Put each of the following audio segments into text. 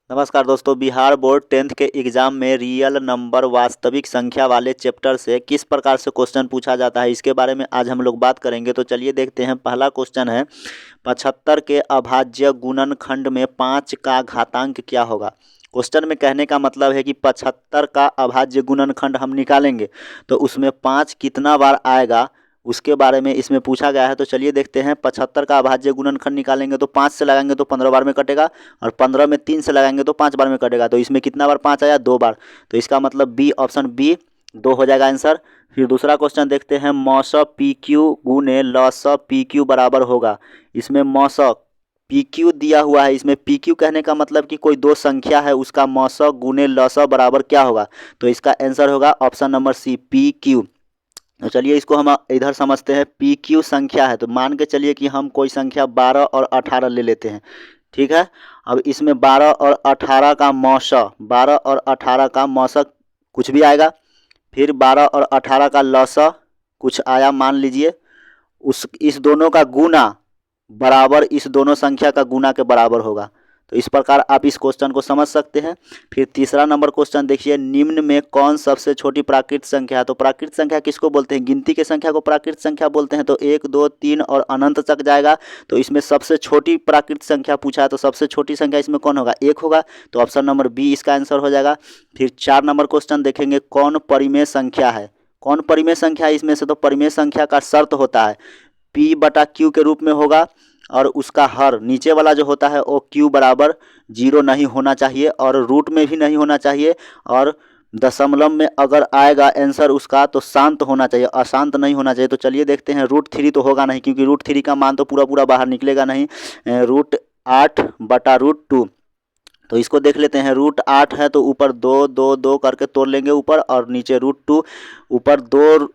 नमस्कार दोस्तों, Bihar board 10th के एग्जाम में रियल नंबर वास्तविक संख्या वाले चैप्टर से किस प्रकार से क्वेश्चन पूछा जाता है, इसके बारे में आज हम लोग बात करेंगे। तो चलिए देखते हैं। पहला क्वेश्चन है 75 के अभाज्य गुणनखंड में 5 का घातांक क्या होगा। क्वेश्चन में कहने का मतलब है कि 75 का अभाज्य गुणनखंड हम निकालेंगे तो उसमें 5 कितना बार आएगा, उसके बारे में इसमें पूछा गया है। तो चलिए देखते हैं। 75 का अभाज्य गुणनखंड निकालेंगे तो 5 से लगाएंगे तो 15 बार में कटेगा, और 15 में 3 से लगाएंगे तो 5 बार में कटेगा। तो इसमें कितना बार 5 आया, 2 बार। तो इसका मतलब बी, ऑप्शन बी 2 हो जाएगा आंसर। फिर दूसरा क्वेश्चन देखते हैं। मौस पी क्यू गुने लस पी क्यू बराबर होगा। इसमें मौस पी क्यू दिया हुआ है, इसमें पी क्यू कहने का मतलब कि कोई दो संख्या है, उसका मौस गुने लस बराबर क्या होगा। तो इसका आंसर होगा option number C, P Q. तो चलिए इसको हम इधर समझते हैं। पी क्यू संख्या है तो मान के चलिए कि हम कोई संख्या 12 और 18 ले लेते हैं, ठीक है। अब इसमें 12 और 18 का मौसा, 12 और 18 का मौसा कुछ भी आएगा। फिर 12 और 18 का लौसा कुछ आया मान लीजिए। इस दोनों का गुना बराबर इस दोनों संख्या का गुना के बराबर होगा। तो इस प्रकार आप इस क्वेश्चन को समझ सकते हैं। फिर तीसरा नंबर क्वेश्चन देखिए। निम्न में कौन सबसे छोटी प्राकृत संख्या है। तो प्राकृत संख्या किसको बोलते हैं, गिनती के संख्या को प्राकृत संख्या बोलते हैं। तो 1 2 3 और अनंत तक जाएगा। तो इसमें सबसे छोटी प्राकृत संख्या पूछा है, तो सबसे छोटी संख्या इसमें कौन होगा, 1 होगा। तो ऑप्शन नंबर बी इसका आंसर हो जाएगा। फिर 4 नंबर क्वेश्चन देखेंगे। कौन परिमेय संख्या है, कौन परिमेय संख्या है इसमें से। तो परिमेय संख्या का शर्त होता है पी बटा क्यू के रूप में होगा, और उसका हर नीचे वाला जो होता है वो क्यू बराबर 0 नहीं होना चाहिए, और रूट में भी नहीं होना चाहिए, और दशमलव में अगर आएगा आंसर उसका तो शांत होना चाहिए, अशांत नहीं होना चाहिए। तो चलिए देखते हैं। रूट 3 तो होगा नहीं, क्योंकि रूट 3 का मान तो पूरा पूरा बाहर निकलेगा नहीं। रूट 8 बटा रूट 2, तो इसको देख लेते हैं। रूट 8 है तो ऊपर 2 2 2 करके तोड़ लेंगे ऊपर, और नीचे रूट 2, ऊपर 2,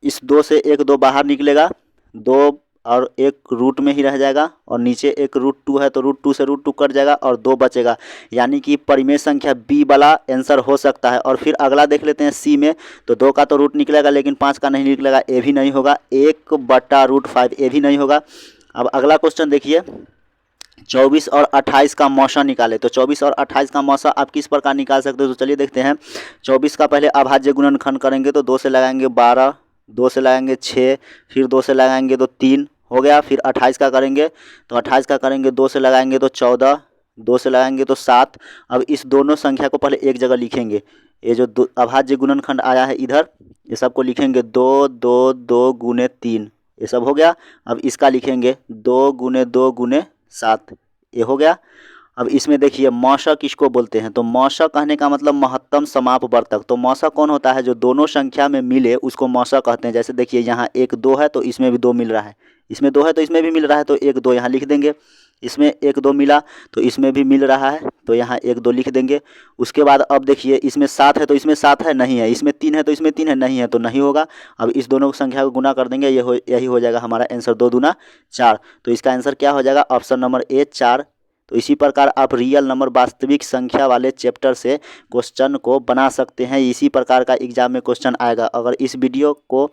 इस 2 से एक 2 बाहर निकलेगा, 2 और 1 रूट में ही रह जाएगा, और नीचे एक रूट 2 है तो रूट 2 से रूट 2 कट जाएगा और 2 बचेगा। यानी कि परिमेय संख्या बी वाला आंसर हो सकता है। और फिर अगला देख लेते हैं सी में। तो 2 का तो रूट निकलेगा लेकिन 5 का नहीं निकलेगा, ए भी नहीं होगा। 1 बटा रूट 5 ए भी नहीं होगा। अब अगला क्वेश्चन देखिए। 24 और 28 का मौसा निकाले। तो 24 और 28 का मौसा आप किस प्रकार निकाल सकते हो। तो चलिए देखते हैं। 24 का पहले अभाज्य गुणनखंड करेंगे तो 2 से लगाएंगे 12, 2 से लगाएंगे 6, फिर 2 से लगाएंगे तो 3 हो गया। फिर 28 का करेंगे तो 28 का करेंगे 2 से लगाएंगे तो 14, 2 से लगाएंगे तो 7। अब इस दोनों संख्या को पहले एक जगह लिखेंगे। ये जो अभाज्य गुणनखंड आया है इधर, ये सबको लिखेंगे 2 2 2 गुने 3, ये सब हो गया। अब इसका लिखेंगे 2 गुने 2 गुने 7, ये हो गया। अब इसमें देखिए मौसा किसको बोलते हैं। तो मौसा कहने का मतलब महत्तम समापवर्तक। तो मौसा कौन होता है, जो दोनों संख्या में मिले उसको मौसा कहते हैं। जैसे देखिए यहाँ 1 2 है तो इसमें भी 2 मिल रहा है, इसमें 2 है तो इसमें भी मिल रहा है, तो 1 2 यहाँ लिख देंगे। इसमें 1 2 मिला तो इसमें भी मिल रहा है, तो यहाँ 1 2 लिख देंगे। उसके बाद अब देखिए इसमें 7 है तो इसमें 7 है, नहीं है। इसमें 3 है तो इसमें 3 है, नहीं है, तो नहीं होगा। अब इस दोनों संख्या को गुना कर देंगे, यही हो जाएगा हमारा आंसर, 2 दूना 4। तो इसका आंसर क्या हो जाएगा, ऑप्शन नंबर ए 4। तो इसी प्रकार आप रियल नंबर वास्तविक संख्या वाले चैप्टर से क्वेश्चन को बना सकते हैं। इसी प्रकार का एग्जाम में क्वेश्चन आएगा। अगर इस वीडियो को